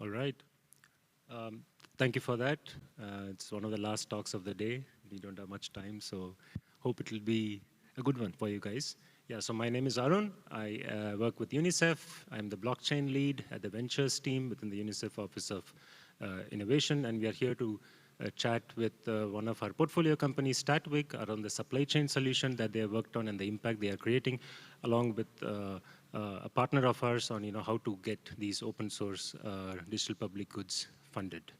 All right. Um, Thank you for that. It's one of the last talks of the day. We don't have much time, so hope it will be a good one for you guys. Yeah, so my name is Arun. I work with UNICEF. I'm the blockchain lead at the ventures team within the UNICEF Office of Innovation, and we are here to chat with one of our portfolio companies, Statwick, around the supply chain solution that they have worked on and the impact they are creating, along with a partner of ours on how to get these open source digital public goods funded.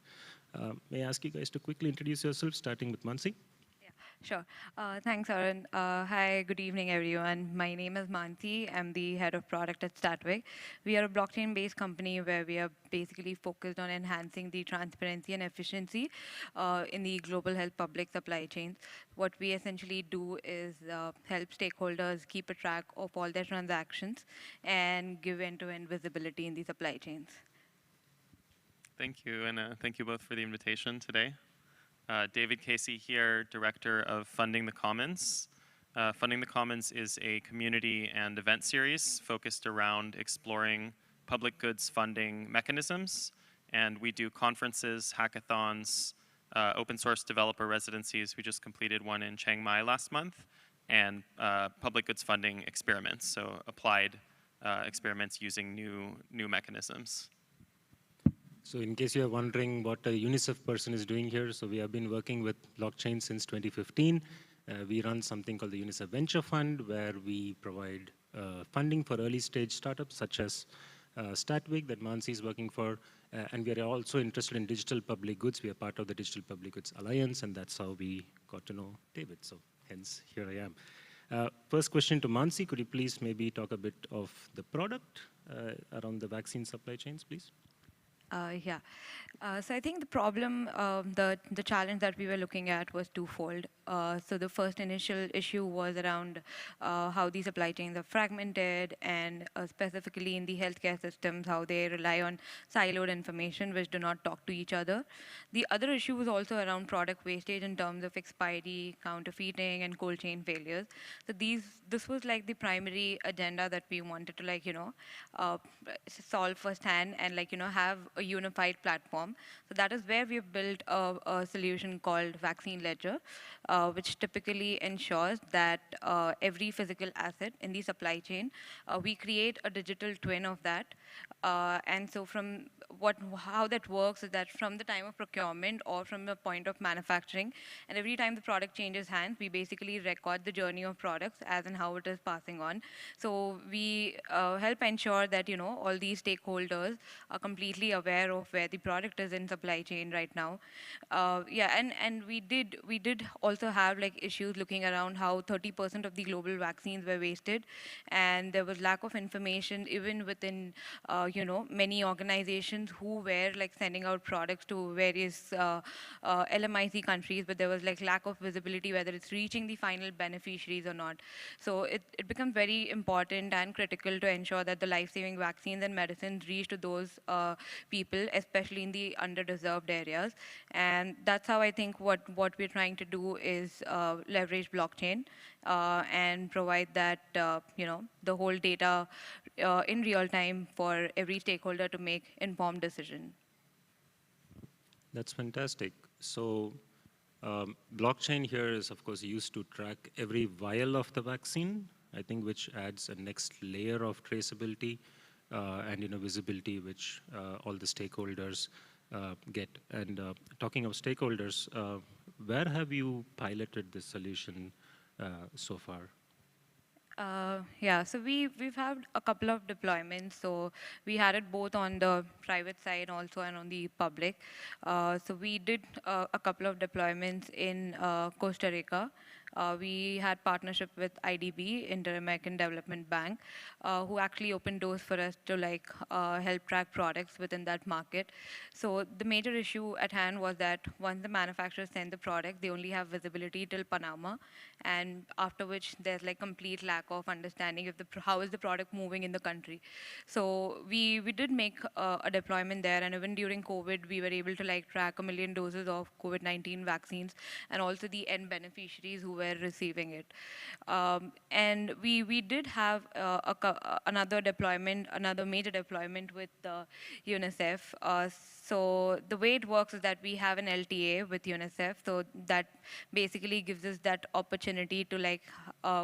May I ask you guys to quickly introduce yourselves, starting with Mansi? Yeah, sure. Thanks, Arun. Hi, good evening, everyone. My name is Mansi. I'm the head of product at Statwick. We are a blockchain-based company where we are basically focused on enhancing the transparency and efficiency in the global health public supply chains. What we essentially do is help stakeholders keep a track of all their transactions and give end-to-end visibility in the supply chains. Thank you, and thank you both for the invitation today. David Casey here, Director of Funding the Commons. Funding the Commons is a community and event series focused around exploring public goods funding mechanisms. And we do conferences, hackathons, open source developer residencies. We just completed one in Chiang Mai last month, and public goods funding experiments, so applied experiments using new mechanisms. So in case you are wondering what a UNICEF person is doing here, so we have been working with blockchain since 2015. We run something called the UNICEF Venture Fund, where we provide funding for early stage startups such as Statwick that Mansi is working for. And we are also interested in digital public goods. We are part of the Digital Public Goods Alliance, and that's how we got to know David. So hence, here I am. First question to Mansi, could you please maybe talk a bit of the product around the vaccine supply chains, please? Yeah. So I think the problem, the challenge that we were looking at was twofold. So the first initial issue was around how the supply chains are fragmented, and specifically in the healthcare systems, how they rely on siloed information which do not talk to each other. The other issue was also around product wastage in terms of expiry, counterfeiting, and cold chain failures. So this was like the primary agenda that we wanted to solve firsthand and have a unified platform. So that is where we've built a solution called Vaccine Ledger, which typically ensures that every physical asset in the supply chain, we create a digital twin of that. And so how that works is that from the time of procurement or from the point of manufacturing, and every time the product changes hands, we basically record the journey of products as and how it is passing on. So we help ensure that all these stakeholders are completely aware of where the product is in supply chain right now. Yeah, and we did also have issues looking around how 30% of the global vaccines were wasted, and there was lack of information even within many organizations who were sending out products to various LMIC countries, but there was lack of visibility whether it's reaching the final beneficiaries or not. So it becomes very important and critical to ensure that the life-saving vaccines and medicines reach to those people, especially in the underdeserved areas. And that's how I think what we're trying to do is leverage blockchain and provide that the whole data in real time for every stakeholder to make informed decision. That's fantastic. So blockchain here is, of course, used to track every vial of the vaccine, I think, which adds a next layer of traceability and visibility, which all the stakeholders get. And talking of stakeholders, where have you piloted this solution so far? Yeah, so we've had a couple of deployments. So we had it both on the private side also and on the public. So we did a couple of deployments in Costa Rica. We had partnership with IDB, Inter-American Development Bank, who actually opened doors for us to help track products within that market. So the major issue at hand was that once the manufacturers send the product, they only have visibility till Panama, and after which there's complete lack of understanding of how is the product moving in the country. So we did make a deployment there, and even during COVID, we were able to track 1 million doses of COVID-19 vaccines, and also the end beneficiaries who were receiving it. And we did have another deployment, another major deployment with UNICEF. So the way it works is that we have an LTA with UNICEF, so that basically gives us that opportunity to like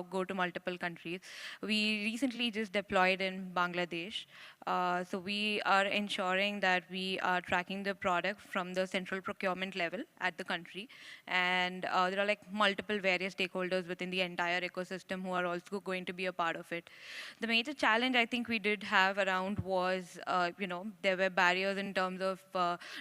go to multiple countries. We recently just deployed in Bangladesh. So we are ensuring that we are tracking the product from the central procurement level at the country. And there are like multiple various stakeholders within the entire ecosystem who are also going to be a part of it. The major challenge I think we did have around was, there were barriers in terms of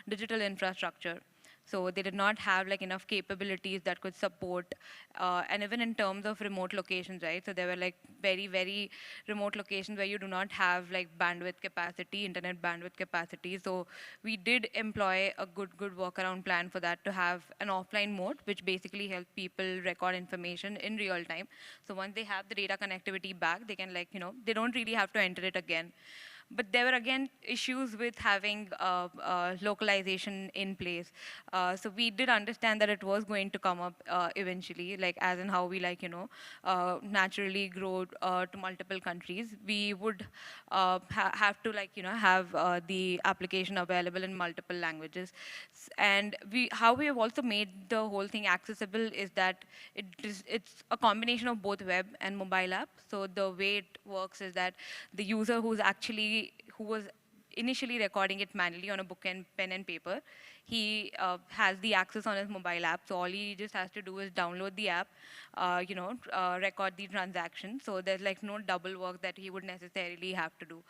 digital infrastructure. So they did not have like enough capabilities that could support, and even in terms of remote locations, right? So there were like very, very remote locations where you do not have like bandwidth capacity, internet bandwidth capacity. So we did employ a good workaround plan for that, to have an offline mode, which basically helps people record information in real time. So once they have the data connectivity back, they can they don't really have to enter it again. But there were again issues with having localization in place. So we did understand that it was going to come up eventually, like as in how we naturally grow to multiple countries. We would have to have the application available in multiple languages. And how we have also made the whole thing accessible is that it's a combination of both web and mobile app. So the way it works is that the user who was initially recording it manually on a book and pen and paper, he has the access on his mobile app. So all he just has to do is download the app, record the transaction. So there's like no double work that he would necessarily have to do.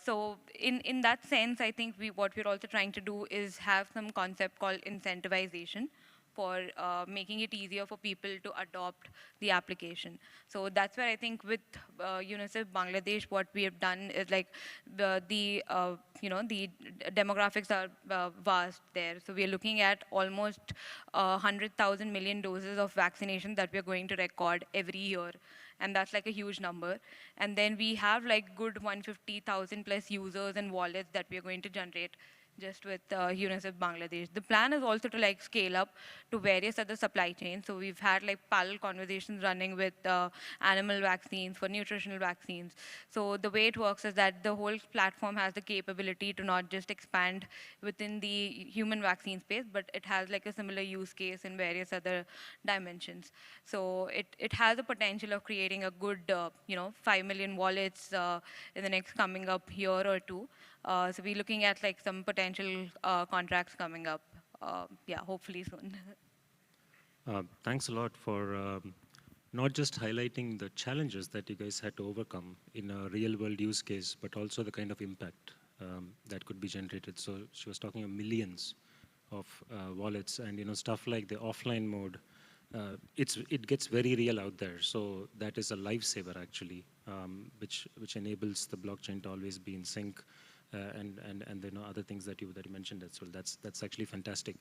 So in that sense, I think what we're also trying to do is have some concept called incentivization for making it easier for people to adopt the application. So that's where I think with UNICEF Bangladesh, what we have done is like the demographics are vast there. So we are looking at almost 100,000 million doses of vaccination that we're going to record every year. And that's like a huge number. And then we have like good 150,000 plus users and wallets that we are going to generate just with UNICEF Bangladesh. The plan is also to like scale up to various other supply chains. So we've had like parallel conversations running with animal vaccines, for nutritional vaccines. So the way it works is that the whole platform has the capability to not just expand within the human vaccine space, but it has like a similar use case in various other dimensions. So it has the potential of creating a good 5 million wallets in the next coming up year or two. So we're looking at like some potential contracts coming up, yeah, hopefully soon. Thanks a lot for not just highlighting the challenges that you guys had to overcome in a real world use case, but also the kind of impact that could be generated. So she was talking of millions of wallets, and stuff like the offline mode. It gets very real out there. So that is a lifesaver actually, which enables the blockchain to always be in sync. And other things that you mentioned as well. That's actually fantastic.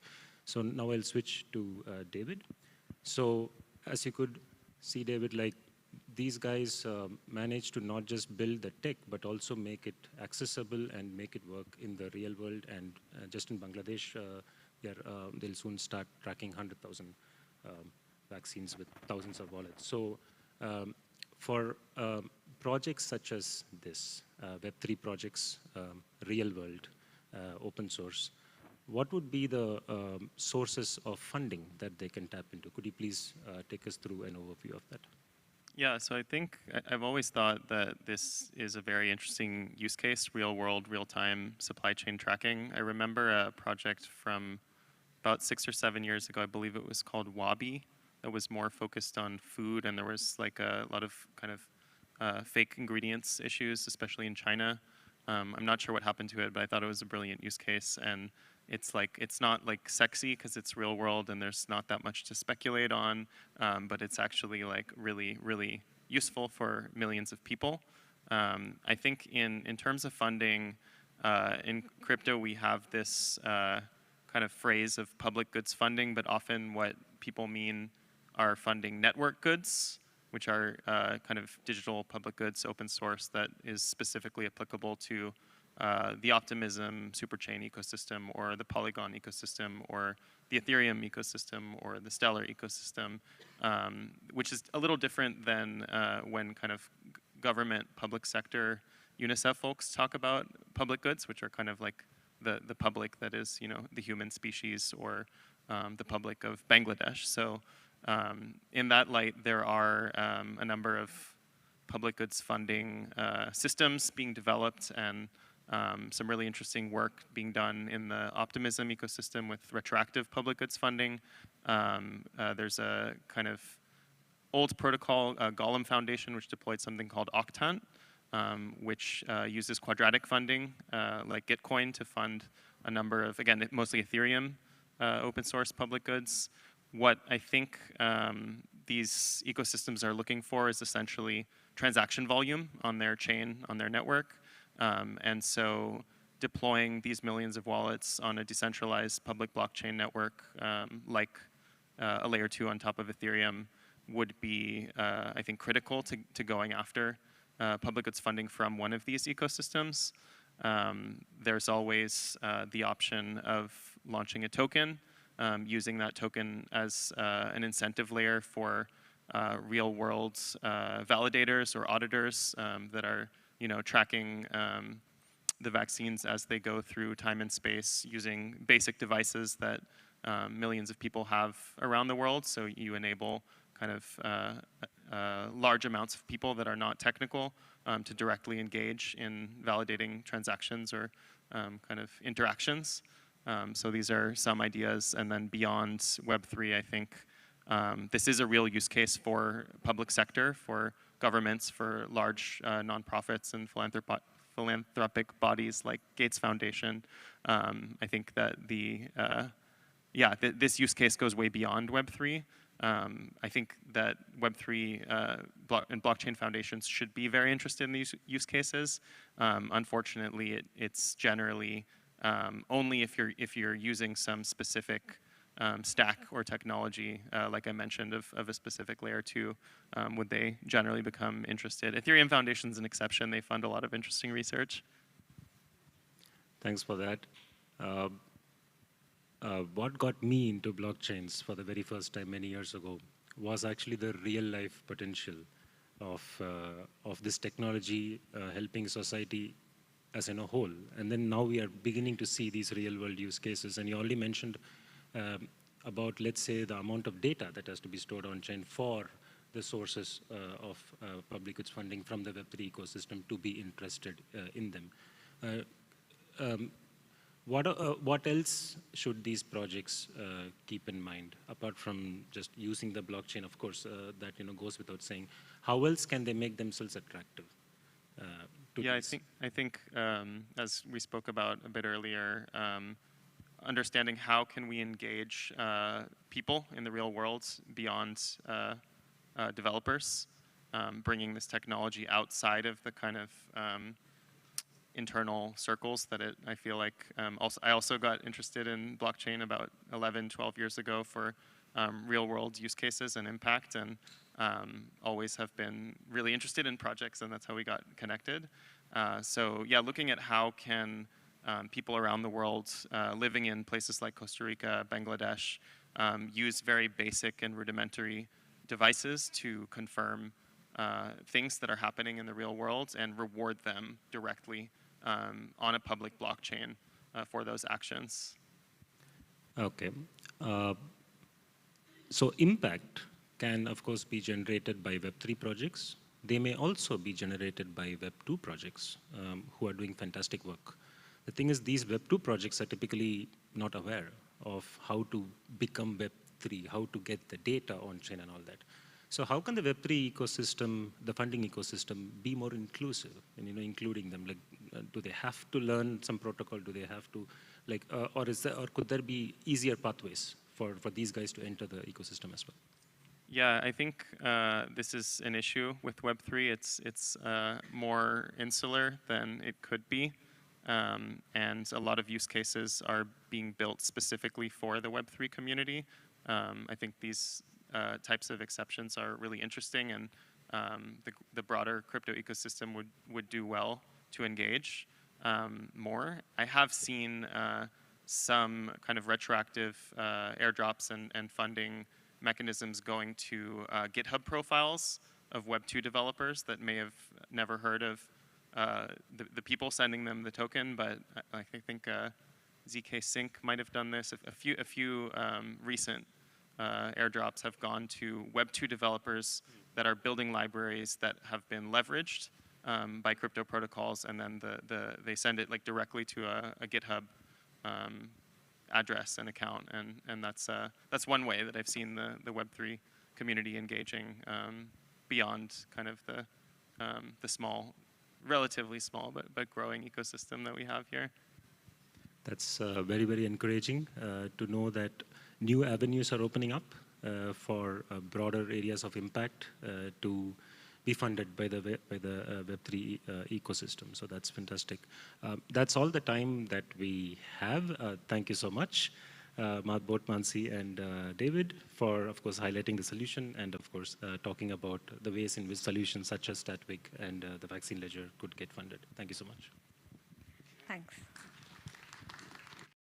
So now I'll switch to David. So as you could see, David, like these guys managed to not just build the tech, but also make it accessible and make it work in the real world. And just in Bangladesh, they'll soon start tracking 100,000 vaccines with thousands of wallets. So for projects such as this, Web3 projects, real world, open source, what would be the sources of funding that they can tap into? Could you please take us through an overview of that? Yeah, so I think I've always thought that this is a very interesting use case, real world, real-time supply chain tracking. I remember a project from about 6 or 7 years ago, I believe it was called Wabi, that was more focused on food, and there was like a lot of kind of fake ingredients issues, especially in China. I'm not sure what happened to it, but I thought it was a brilliant use case. And it's not like sexy because it's real world and there's not that much to speculate on, but it's actually like really, really useful for millions of people. I think in terms of funding, in crypto we have this kind of phrase of public goods funding, but often what people mean are funding network goods, which are kind of digital public goods, open source, that is specifically applicable to the Optimism superchain ecosystem, or the Polygon ecosystem, or the Ethereum ecosystem, or the Stellar ecosystem, which is a little different than when kind of government, public sector, UNICEF folks talk about public goods, which are kind of like the public that is, the human species, or the public of Bangladesh. So in that light, there are a number of public goods funding systems being developed, and some really interesting work being done in the Optimism ecosystem with retroactive public goods funding. There's a kind of old protocol, Golem Foundation, which deployed something called Octant, which uses quadratic funding, like Gitcoin, to fund a number of, again, mostly Ethereum open source public goods. What I think these ecosystems are looking for is essentially transaction volume on their chain, on their network. And so deploying these millions of wallets on a decentralized public blockchain network, like a layer 2 on top of Ethereum, would be, I think, critical to going after public goods funding from one of these ecosystems. There's always the option of launching a token, using that token as an incentive layer for real-world validators or auditors that are, tracking the vaccines as they go through time and space, using basic devices that millions of people have around the world. So you enable kind of large amounts of people that are not technical to directly engage in validating transactions or kind of interactions. So these are some ideas. And then beyond Web3, I think this is a real use case for public sector, for governments, for large nonprofits and philanthropic bodies like Gates Foundation. I think that this use case goes way beyond Web3. I think that Web3 and blockchain foundations should be very interested in these use cases. Unfortunately, it's generally only if you're using some specific stack or technology, like I mentioned, of a specific layer 2, would they generally become interested. Ethereum Foundation's an exception. They fund a lot of interesting research. Thanks for that. What got me into blockchains for the very first time many years ago was actually the real-life potential of this technology helping society as in a whole. And then now we are beginning to see these real-world use cases. And you already mentioned about, let's say, the amount of data that has to be stored on-chain for the sources of public goods funding from the Web3 ecosystem to be interested in them. What else should these projects keep in mind, apart from just using the blockchain, of course, that goes without saying? How else can they make themselves attractive? I think as we spoke about a bit earlier, understanding how can we engage people in the real world beyond developers, bringing this technology outside of the kind of internal circles that I feel like, I also got interested in blockchain about 11, 12 years ago for real world use cases and impact, and always have been really interested in projects, and that's how we got connected. So yeah, looking at how can people around the world living in places like Costa Rica, Bangladesh, use very basic and rudimentary devices to confirm things that are happening in the real world and reward them directly on a public blockchain for those actions. Okay. So impact can, of course, be generated by Web3 projects. They may also be generated by Web2 projects who are doing fantastic work. The thing is, these Web2 projects are typically not aware of how to become Web3, how to get the data on-chain and all that. So how can the Web3 ecosystem, the funding ecosystem, be more inclusive and including them? Like, do they have to learn some protocol? Do they have to, like, or could there be easier pathways for these guys to enter the ecosystem as well? Yeah, I think this is an issue with Web3. It's more insular than it could be. And a lot of use cases are being built specifically for the Web3 community. I think these types of exceptions are really interesting, and the broader crypto ecosystem would do well to engage. more. I have seen some kind of retroactive airdrops and funding mechanisms going to GitHub profiles of Web2 developers that may have never heard of the people sending them the token, but I think ZK Sync might have done this. A few recent airdrops have gone to Web2 developers that are building libraries that have been leveraged by crypto protocols, and then they send it like directly to a GitHub address and account, and that's one way that I've seen the Web3 community engaging beyond kind of the small, relatively small but growing ecosystem that we have here. That's very, very encouraging to know that new avenues are opening up for broader areas of impact to be funded by the Web3 ecosystem. So that's fantastic. That's all the time that we have. Thank you so much, both Mansi and David, for, of course, highlighting the solution and, of course, talking about the ways in which solutions such as Statvic and the vaccine ledger could get funded. Thank you so much. Thanks.